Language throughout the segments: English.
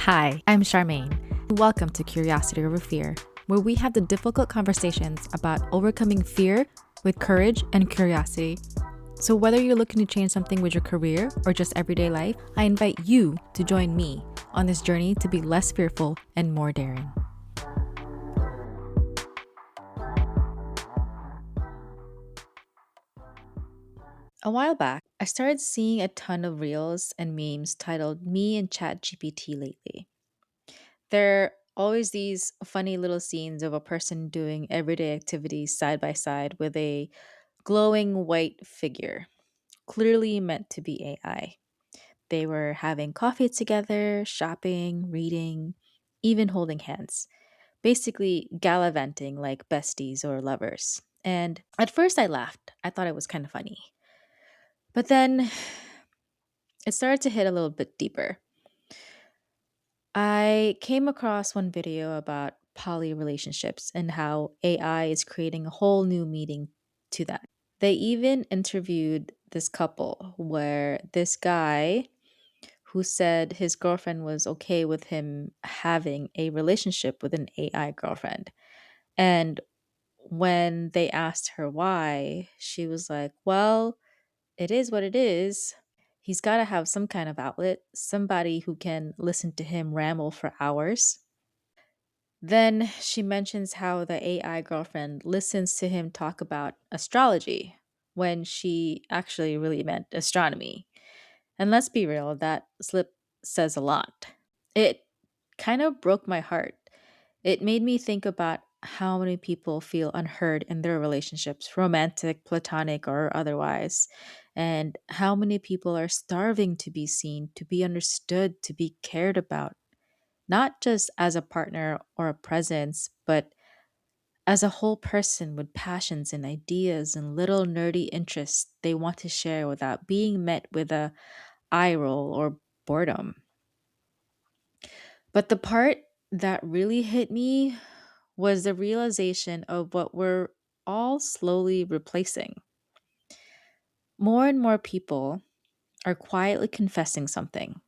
Hi, I'm Charmaine. Welcome to Curiosity Over Fear, where we have the difficult conversations about overcoming fear with courage and curiosity. So, whether you're looking to change something with your career or just everyday life, I invite you to join me on this journey to be less fearful and more daring. A while back, I started seeing a ton of reels and memes titled Me and ChatGPT lately. There are always these funny little scenes of a person doing everyday activities side by side with a glowing white figure, clearly meant to be AI. They were having coffee together, shopping, reading, even holding hands, basically gallivanting like besties or lovers. And at first I laughed. I thought it was kind of funny. But then it started to hit a little bit deeper. I came across one video about poly relationships and how AI is creating a whole new meaning to that. They even interviewed this couple where this guy who said his girlfriend was okay with him having a relationship with an AI girlfriend. And when they asked her why, she was like, well, it is what it is. He's got to have some kind of outlet, somebody who can listen to him ramble for hours. Then she mentions how the AI girlfriend listens to him talk about astrology when she actually really meant astronomy. And let's be real, that slip says a lot. It kind of broke my heart. It made me think about how many people feel unheard in their relationships, romantic, platonic, or otherwise, and how many people are starving to be seen, to be understood, to be cared about, not just as a partner or a presence, but as a whole person with passions and ideas and little nerdy interests they want to share without being met with a eye roll or boredom. But the part that really hit me was the realization of what we're all slowly replacing. More and more people are quietly confessing something.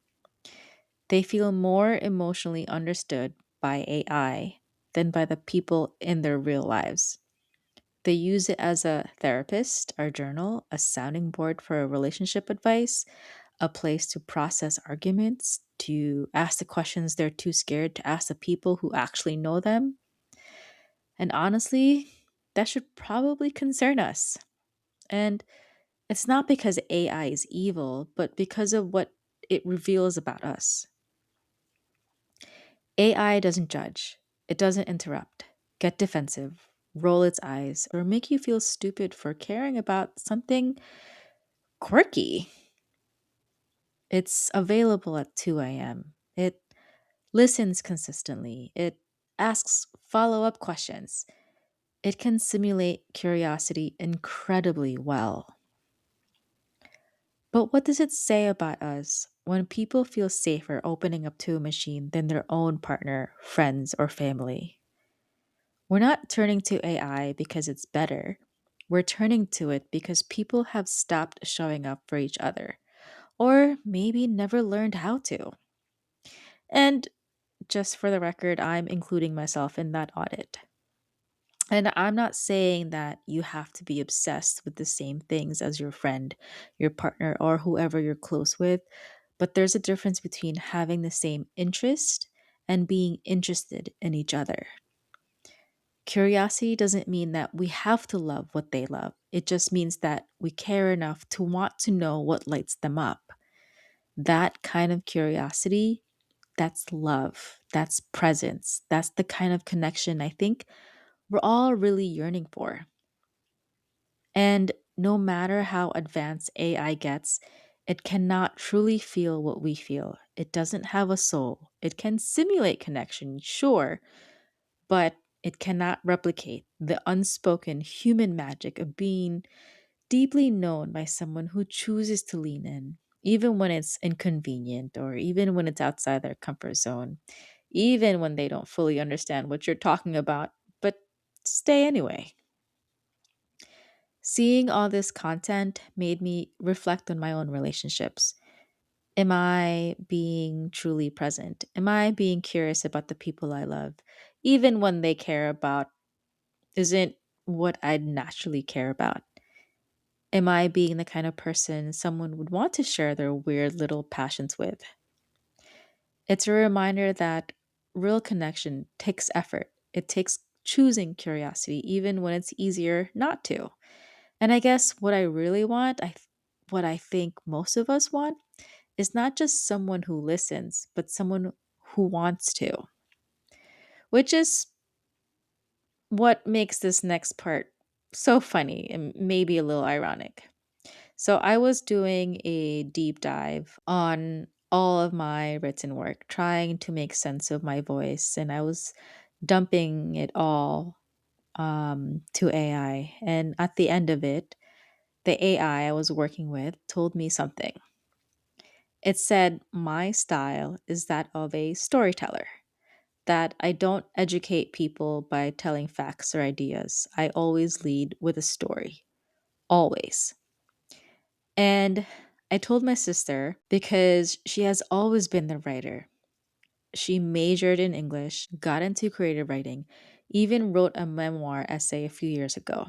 They feel more emotionally understood by AI than by the people in their real lives. They use it as a therapist, a journal, a sounding board for relationship advice, a place to process arguments, to ask the questions they're too scared to ask the people who actually know them. And honestly, that should probably concern us. And it's not because AI is evil, but because of what it reveals about us. AI doesn't judge, it doesn't interrupt, get defensive, roll its eyes, or make you feel stupid for caring about something quirky. It's available at 2 a.m. It listens consistently. It asks follow up questions. It can simulate curiosity incredibly well. But what does it say about us when people feel safer opening up to a machine than their own partner, friends, or family? We're not turning to AI because it's better. We're turning to it because people have stopped showing up for each other, or maybe never learned how to. And just for the record, I'm including myself in that audit. And I'm not saying that you have to be obsessed with the same things as your friend, your partner, or whoever you're close with, but there's a difference between having the same interest and being interested in each other. Curiosity doesn't mean that we have to love what they love. It just means that we care enough to want to know what lights them up. That kind of curiosity, that's love, that's presence, that's the kind of connection I think we're all really yearning for. And no matter how advanced AI gets, it cannot truly feel what we feel. It doesn't have a soul. It can simulate connection, sure, but it cannot replicate the unspoken human magic of being deeply known by someone who chooses to lean in, even when it's inconvenient or even when it's outside their comfort zone, even when they don't fully understand what you're talking about, but stay anyway. Seeing all this content made me reflect on my own relationships. Am I being truly present? Am I being curious about the people I love, even when they care about isn't what I'd naturally care about? Am I being the kind of person someone would want to share their weird little passions with? It's a reminder that real connection takes effort. It takes choosing curiosity, even when it's easier not to. And I guess what I really want, what I think most of us want, is not just someone who listens, but someone who wants to, which is what makes this next part so funny and maybe a little ironic. So, I was doing a deep dive on all of my written work, trying to make sense of my voice, and I was dumping it all to AI. And at the end of it, the AI I was working with told me something. It said, my style is that of a storyteller, that I don't educate people by telling facts or ideas. I always lead with a story, always. And I told my sister because she has always been the writer. She majored in English, got into creative writing, even wrote a memoir essay a few years ago.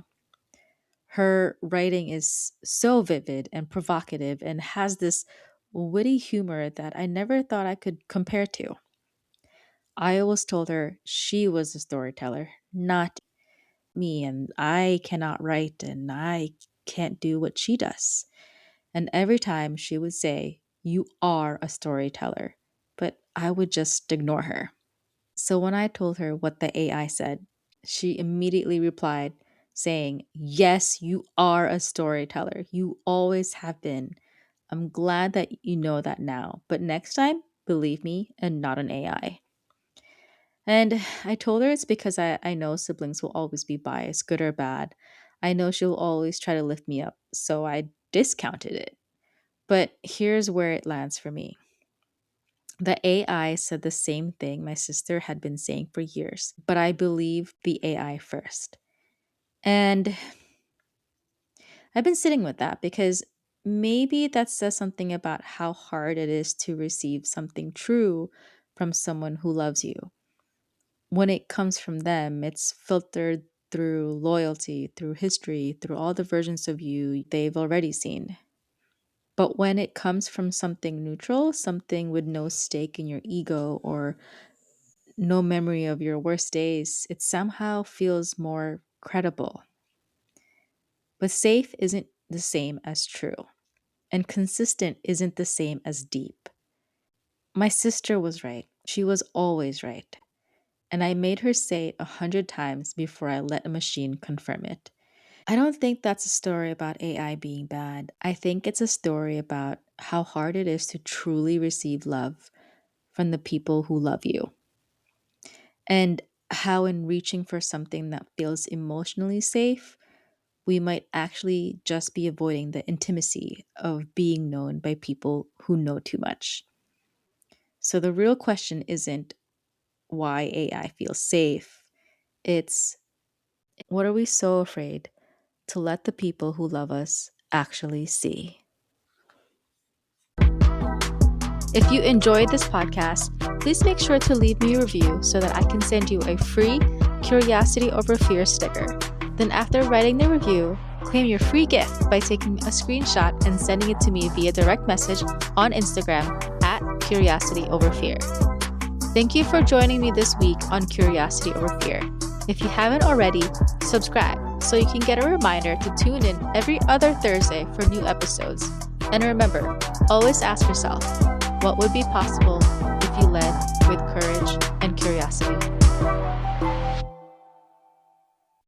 Her writing is so vivid and provocative and has this witty humor that I never thought I could compare to. I always told her she was a storyteller, not me, and I cannot write and I can't do what she does. And every time she would say, "You are a storyteller," but I would just ignore her. So when I told her what the AI said, she immediately replied, saying, "Yes, you are a storyteller. You always have been. I'm glad that you know that now. But next time, believe me and not an AI." And I told her it's because I know siblings will always be biased, good or bad. I know she'll always try to lift me up. So I discounted it. But here's where it lands for me. The AI said the same thing my sister had been saying for years, but I believe the AI first. And I've been sitting with that because maybe that says something about how hard it is to receive something true from someone who loves you. When it comes from them, it's filtered through loyalty, through history, through all the versions of you they've already seen. But when it comes from something neutral, something with no stake in your ego or no memory of your worst days, it somehow feels more credible. But safe isn't the same as true, and consistent isn't the same as deep. My sister was right. She was always right. And I made her say it 100 times before I let a machine confirm it. I don't think that's a story about AI being bad. I think it's a story about how hard it is to truly receive love from the people who love you. And how, in reaching for something that feels emotionally safe, we might actually just be avoiding the intimacy of being known by people who know too much. So the real question isn't why AI feels safe, it's what are we so afraid to let the people who love us actually see? If you enjoyed this podcast, please make sure to leave me a review so that I can send you a free Curiosity Over Fear sticker. Then, after writing the review, claim your free gift by taking a screenshot and sending it to me via direct message on Instagram at Curiosity Over Fear. Thank you for joining me this week on Curiosity Over Fear. If you haven't already, subscribe so you can get a reminder to tune in every other Thursday for new episodes. And remember, always ask yourself, what would be possible if you led with courage and curiosity?